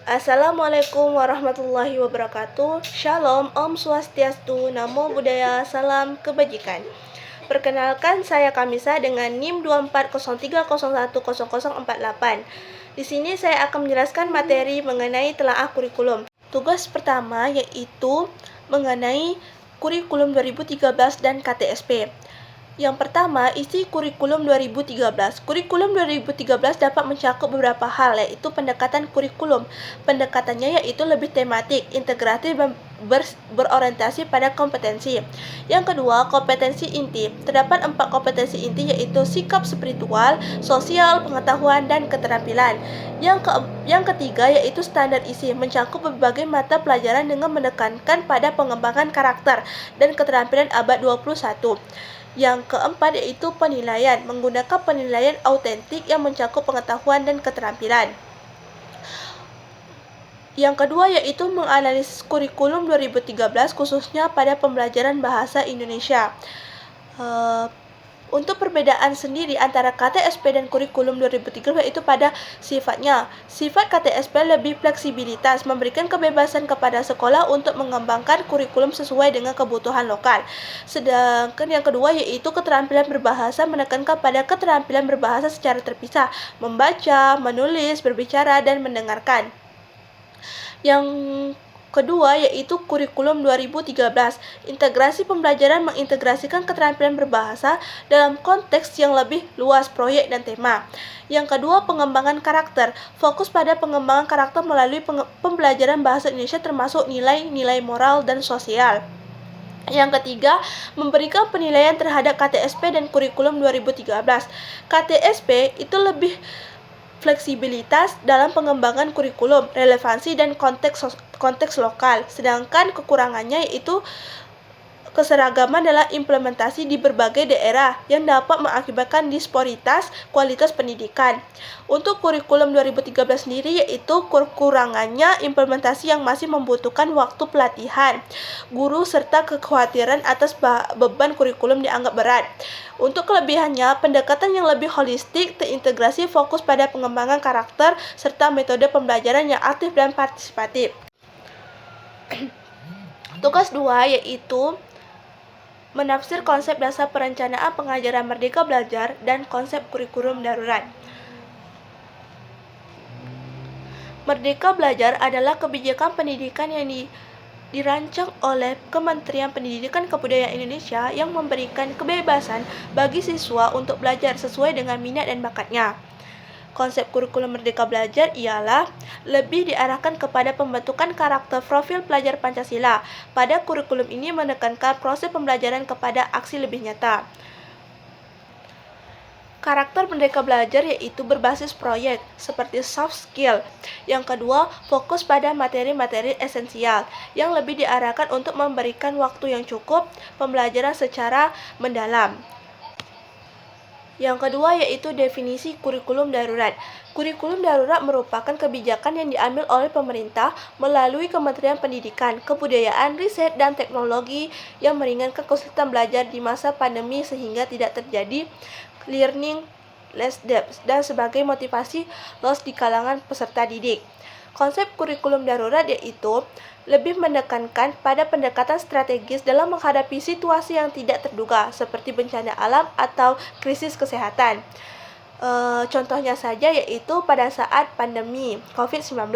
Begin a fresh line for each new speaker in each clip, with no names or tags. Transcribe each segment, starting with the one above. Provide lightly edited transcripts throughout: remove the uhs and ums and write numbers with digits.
Assalamualaikum warahmatullahi wabarakatuh. Shalom, Om Swastiastu, Namo Buddhaya, Salam Kebajikan. Perkenalkan, saya Kamisa dengan NIM 2403010048. Di sini saya akan menjelaskan materi mengenai telaah kurikulum. Tugas pertama yaitu mengenai kurikulum 2013 dan KTSP. Yang pertama, isi kurikulum 2013. Kurikulum 2013 dapat mencakup beberapa hal, yaitu pendekatan kurikulum. Pendekatannya yaitu lebih tematik, integratif, dan berorientasi pada kompetensi. Yang kedua, kompetensi inti. Terdapat 4 kompetensi inti, yaitu sikap spiritual, sosial, pengetahuan, dan keterampilan. Yang ketiga yaitu standar isi, mencakup berbagai mata pelajaran dengan menekankan pada pengembangan karakter dan keterampilan abad 21. Yang keempat yaitu penilaian, menggunakan penilaian autentik yang mencakup pengetahuan dan keterampilan. Yang kedua yaitu menganalisis kurikulum 2013 khususnya pada pembelajaran bahasa Indonesia. Untuk perbedaan sendiri antara KTSP dan kurikulum 2013 yaitu pada sifatnya. Sifat KTSP lebih fleksibilitas, memberikan kebebasan kepada sekolah untuk mengembangkan kurikulum sesuai dengan kebutuhan lokal. Sedangkan yang kedua yaitu keterampilan berbahasa, menekankan pada keterampilan berbahasa secara terpisah, membaca, menulis, berbicara, dan mendengarkan. Yang kedua yaitu kurikulum 2013. Integrasi pembelajaran mengintegrasikan keterampilan berbahasa dalam konteks yang lebih luas proyek dan tema. Yang kedua, pengembangan karakter. Fokus pada pengembangan karakter melalui pembelajaran bahasa Indonesia termasuk nilai-nilai moral dan sosial. Yang ketiga, memberikan penilaian terhadap KTSP dan kurikulum 2013. KTSP itu lebih fleksibilitas dalam pengembangan kurikulum, relevansi dan konteks lokal. Sedangkan kekurangannya yaitu keseragaman dalam implementasi di berbagai daerah yang dapat mengakibatkan disparitas kualitas pendidikan. Untuk kurikulum 2013 sendiri yaitu kekurangannya implementasi yang masih membutuhkan waktu pelatihan guru serta kekhawatiran atas beban kurikulum dianggap berat. Untuk kelebihannya, pendekatan yang lebih holistik, terintegrasi, fokus pada pengembangan karakter serta metode pembelajaran yang aktif dan partisipatif. Tugas 2 yaitu menafsir konsep dasar perencanaan pengajaran Merdeka Belajar dan konsep kurikulum darurat. Merdeka Belajar adalah kebijakan pendidikan yang dirancang oleh Kementerian Pendidikan Kebudayaan Indonesia yang memberikan kebebasan bagi siswa untuk belajar sesuai dengan minat dan bakatnya. Konsep kurikulum Merdeka Belajar ialah lebih diarahkan kepada pembentukan karakter profil pelajar Pancasila. Pada kurikulum ini menekankan proses pembelajaran kepada aksi lebih nyata. Karakter Merdeka Belajar yaitu berbasis proyek, seperti soft skill. Yang kedua, fokus pada materi-materi esensial, yang lebih diarahkan untuk memberikan waktu yang cukup pembelajaran secara mendalam. Yang kedua yaitu definisi kurikulum darurat. Kurikulum darurat merupakan kebijakan yang diambil oleh pemerintah melalui Kementerian Pendidikan, Kebudayaan, Riset, dan Teknologi yang meringankan kesulitan belajar di masa pandemi sehingga tidak terjadi learning loss dan sebagai motivasi loss di kalangan peserta didik. Konsep kurikulum darurat yaitu lebih menekankan pada pendekatan strategis dalam menghadapi situasi yang tidak terduga seperti bencana alam atau krisis kesehatan. Contohnya saja yaitu pada saat pandemi COVID-19.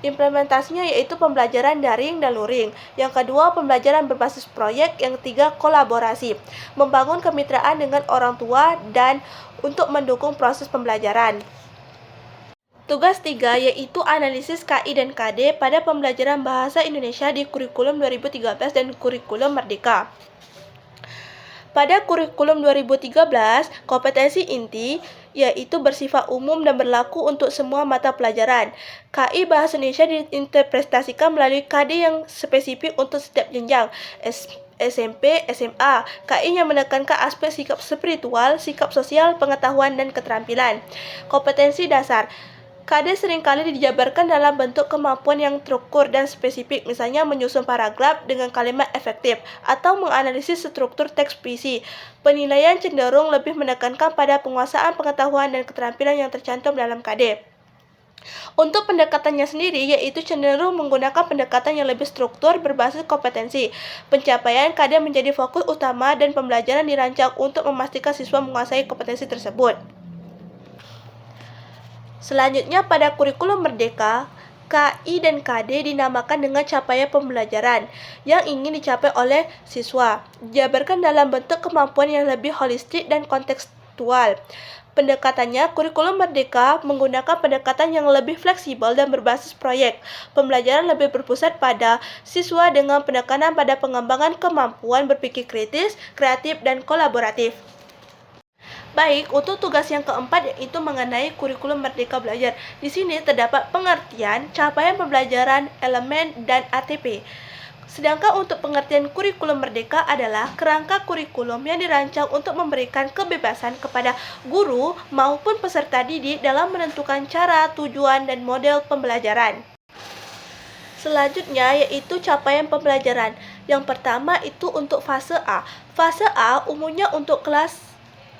Implementasinya yaitu pembelajaran daring dan luring. Yang kedua, pembelajaran berbasis proyek. Yang ketiga, kolaborasi. Membangun kemitraan dengan orang tua dan untuk mendukung proses pembelajaran. Tugas 3 yaitu analisis KI dan KD pada pembelajaran bahasa Indonesia di kurikulum 2013 dan kurikulum Merdeka. Pada kurikulum 2013, kompetensi inti yaitu bersifat umum dan berlaku untuk semua mata pelajaran. KI Bahasa Indonesia diinterpretasikan melalui KD yang spesifik untuk setiap jenjang, SMP, SMA. KI yang menekankan aspek sikap spiritual, sikap sosial, pengetahuan, dan keterampilan. Kompetensi dasar. KD seringkali dijabarkan dalam bentuk kemampuan yang terukur dan spesifik, misalnya menyusun paragraf dengan kalimat efektif atau menganalisis struktur teks puisi. Penilaian cenderung lebih menekankan pada penguasaan pengetahuan dan keterampilan yang tercantum dalam KD. Untuk pendekatannya sendiri, yaitu cenderung menggunakan pendekatan yang lebih struktur berbasis kompetensi. Pencapaian kadang menjadi fokus utama dan pembelajaran dirancang untuk memastikan siswa menguasai kompetensi tersebut. Selanjutnya, pada kurikulum Merdeka, KI dan KD dinamakan dengan capaian pembelajaran yang ingin dicapai oleh siswa, dijabarkan dalam bentuk kemampuan yang lebih holistik dan kontekstual. Pendekatannya, kurikulum Merdeka menggunakan pendekatan yang lebih fleksibel dan berbasis proyek. Pembelajaran lebih berpusat pada siswa dengan penekanan pada pengembangan kemampuan berpikir kritis, kreatif, dan kolaboratif. Baik, untuk tugas yang keempat yaitu mengenai kurikulum Merdeka Belajar. Di sini terdapat pengertian, capaian pembelajaran, elemen, dan ATP. Sedangkan untuk pengertian kurikulum merdeka adalah kerangka kurikulum yang dirancang untuk memberikan kebebasan kepada guru maupun peserta didik dalam menentukan cara, tujuan, dan model pembelajaran. Selanjutnya yaitu capaian pembelajaran. Yang pertama itu untuk fase A. Fase A umumnya untuk kelas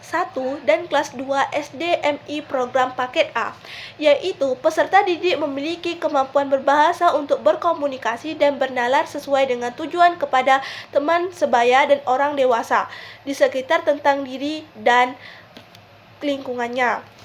1 dan kelas 2 SDMI program paket A, yaitu peserta didik memiliki kemampuan berbahasa untuk berkomunikasi dan bernalar sesuai dengan tujuan kepada teman sebaya dan orang dewasa di sekitar tentang diri dan lingkungannya.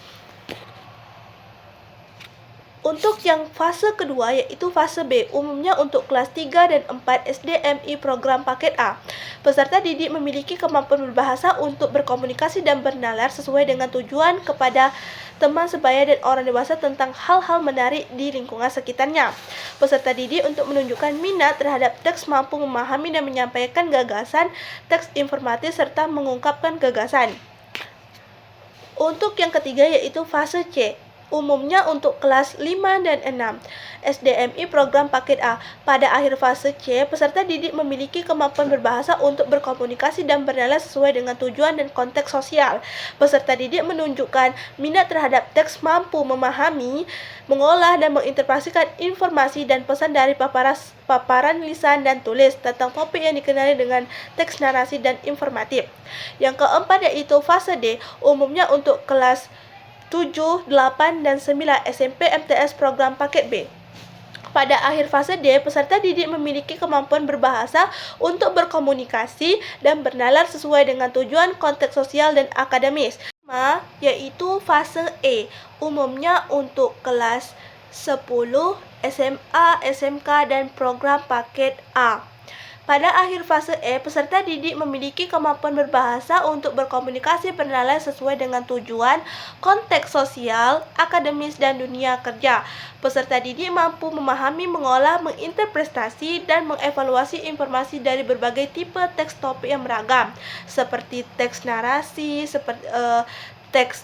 Untuk yang fase kedua yaitu fase B, umumnya untuk kelas 3 dan 4 SDMI program paket A. Peserta didik memiliki kemampuan berbahasa untuk berkomunikasi dan bernalar sesuai dengan tujuan kepada teman sebaya dan orang dewasa tentang hal-hal menarik di lingkungan sekitarnya. Peserta didik untuk menunjukkan minat terhadap teks, mampu memahami dan menyampaikan gagasan, teks informatif serta mengungkapkan gagasan. Untuk yang ketiga yaitu fase C, umumnya untuk kelas 5 dan 6 SDMI program paket A. Pada akhir fase C, peserta didik memiliki kemampuan berbahasa untuk berkomunikasi dan bernalar sesuai dengan tujuan dan konteks sosial. Peserta didik menunjukkan minat terhadap teks, mampu memahami, mengolah dan menginterpretasikan informasi dan pesan dari paparan lisan dan tulis tentang topik yang dikenali dengan teks narasi dan informatif. Yang keempat yaitu fase D, umumnya untuk kelas 7, 8, dan 9 SMP MTS program paket B. Pada akhir fase D, peserta didik memiliki kemampuan berbahasa untuk berkomunikasi dan bernalar sesuai dengan tujuan, konteks sosial, dan akademis. Yaitu fase E, umumnya untuk kelas 10, SMA, SMK, dan program paket A. Pada akhir fase E, peserta didik memiliki kemampuan berbahasa untuk berkomunikasi bernalar sesuai dengan tujuan, konteks sosial, akademis, dan dunia kerja. Peserta didik mampu memahami, mengolah, menginterpretasi, dan mengevaluasi informasi dari berbagai tipe teks topik yang beragam, seperti teks narasi, teks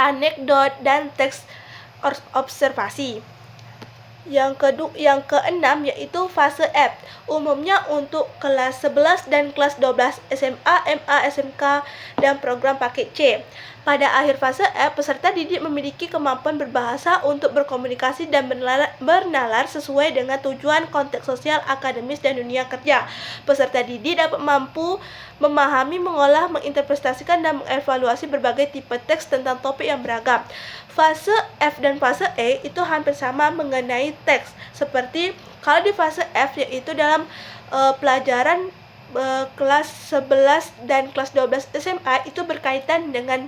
anekdot, dan teks observasi. Yang keenam yaitu fase F, umumnya untuk kelas 11 dan kelas 12 SMA, MA, SMK, dan program paket C. Pada akhir fase F, peserta didik memiliki kemampuan berbahasa untuk berkomunikasi dan bernalar sesuai dengan tujuan, konteks sosial, akademis, dan dunia kerja. Peserta didik dapat mampu memahami, mengolah, menginterpretasikan, dan mengevaluasi berbagai tipe teks tentang topik yang beragam. Fase F dan fase E itu hampir sama mengenai teks. Seperti kalau di fase F yaitu dalam pelajaran kelas 11 dan kelas 12 SMA itu berkaitan dengan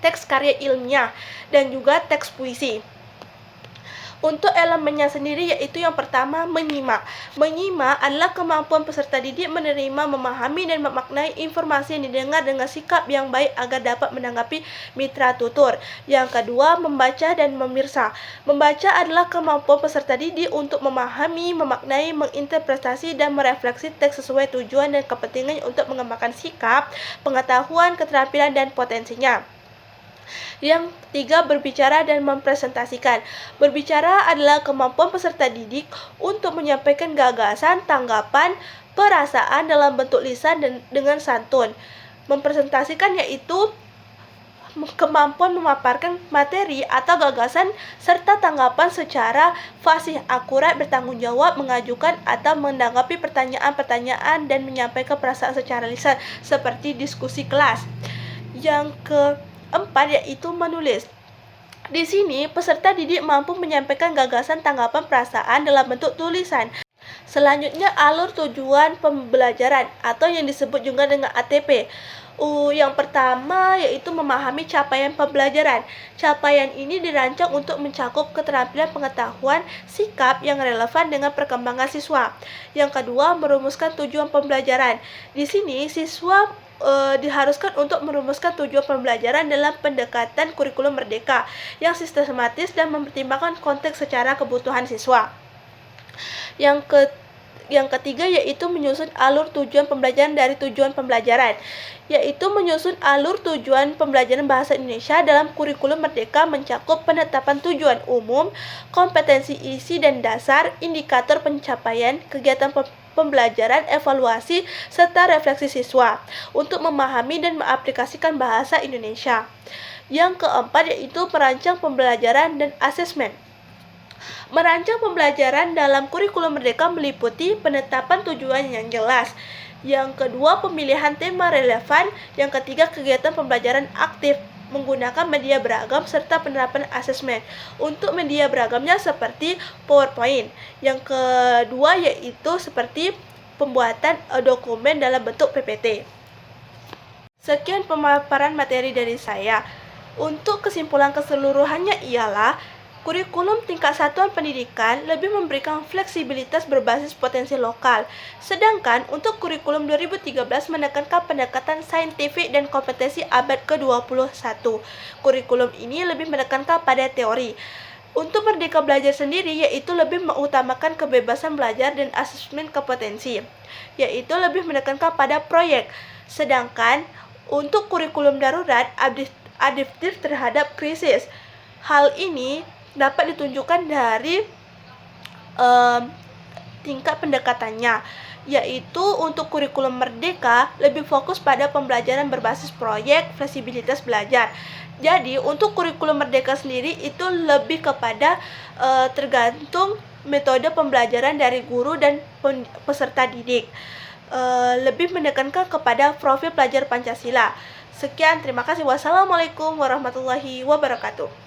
teks karya ilmiah dan juga teks puisi. Untuk elemennya sendiri yaitu yang pertama menyimak. Menyimak adalah kemampuan peserta didik menerima, memahami, dan memaknai informasi yang didengar dengan sikap yang baik agar dapat menanggapi mitra tutur. Yang kedua, membaca dan memirsa. Membaca adalah kemampuan peserta didik untuk memahami, memaknai, menginterpretasi, dan merefleksi teks sesuai tujuan dan kepentingan untuk mengembangkan sikap, pengetahuan, keterampilan, dan potensinya. Yang ketiga, berbicara dan mempresentasikan. Berbicara adalah kemampuan peserta didik untuk menyampaikan gagasan, tanggapan, perasaan dalam bentuk lisan dan dengan santun. Mempresentasikan yaitu kemampuan memaparkan materi atau gagasan serta tanggapan secara fasih, akurat, bertanggung jawab, mengajukan atau menanggapi pertanyaan-pertanyaan dan menyampaikan perasaan secara lisan seperti diskusi kelas. Yang keempat yaitu menulis. Di sini, peserta didik mampu menyampaikan gagasan, tanggapan, perasaan dalam bentuk tulisan. Selanjutnya, alur tujuan pembelajaran atau yang disebut juga dengan ATP. Yang pertama yaitu memahami capaian pembelajaran. Capaian ini dirancang untuk mencakup keterampilan pengetahuan, sikap yang relevan dengan perkembangan siswa. Yang kedua, merumuskan tujuan pembelajaran. Di sini, siswa diharuskan untuk merumuskan tujuan pembelajaran dalam pendekatan kurikulum merdeka yang sistematis dan mempertimbangkan konteks secara kebutuhan siswa. Yang ketiga yaitu menyusun alur tujuan pembelajaran dari tujuan pembelajaran, yaitu menyusun alur tujuan pembelajaran bahasa Indonesia dalam kurikulum merdeka mencakup penetapan tujuan umum, kompetensi isi dan dasar, indikator pencapaian, kegiatan pembelajaran, evaluasi, serta refleksi siswa untuk memahami dan mengaplikasikan bahasa Indonesia. Yang keempat yaitu merancang pembelajaran dan asesmen. Merancang pembelajaran dalam kurikulum merdeka meliputi penetapan tujuan yang jelas. Yang kedua, pemilihan tema relevan. Yang ketiga, kegiatan pembelajaran aktif menggunakan media beragam serta penerapan asesmen. Untuk media beragamnya seperti PowerPoint. Yang kedua yaitu seperti pembuatan dokumen dalam bentuk PPT. Sekian pemaparan materi dari saya. Untuk kesimpulan keseluruhannya ialah kurikulum tingkat satuan pendidikan lebih memberikan fleksibilitas berbasis potensi lokal, sedangkan untuk kurikulum 2013 menekankan pendekatan saintifik dan kompetensi abad ke-21. Kurikulum ini lebih menekankan pada teori. Untuk Merdeka Belajar sendiri yaitu lebih mengutamakan kebebasan belajar dan asesmen kompetensi, yaitu lebih menekankan pada proyek. Sedangkan untuk kurikulum darurat adaptif terhadap krisis. Hal ini dapat ditunjukkan dari tingkat pendekatannya, yaitu untuk kurikulum merdeka lebih fokus pada pembelajaran berbasis proyek, fleksibilitas belajar. Jadi untuk kurikulum merdeka sendiri itu lebih kepada tergantung metode pembelajaran dari guru dan peserta didik, lebih menekankan kepada profil pelajar Pancasila. Sekian, terima kasih. Wassalamualaikum warahmatullahi wabarakatuh.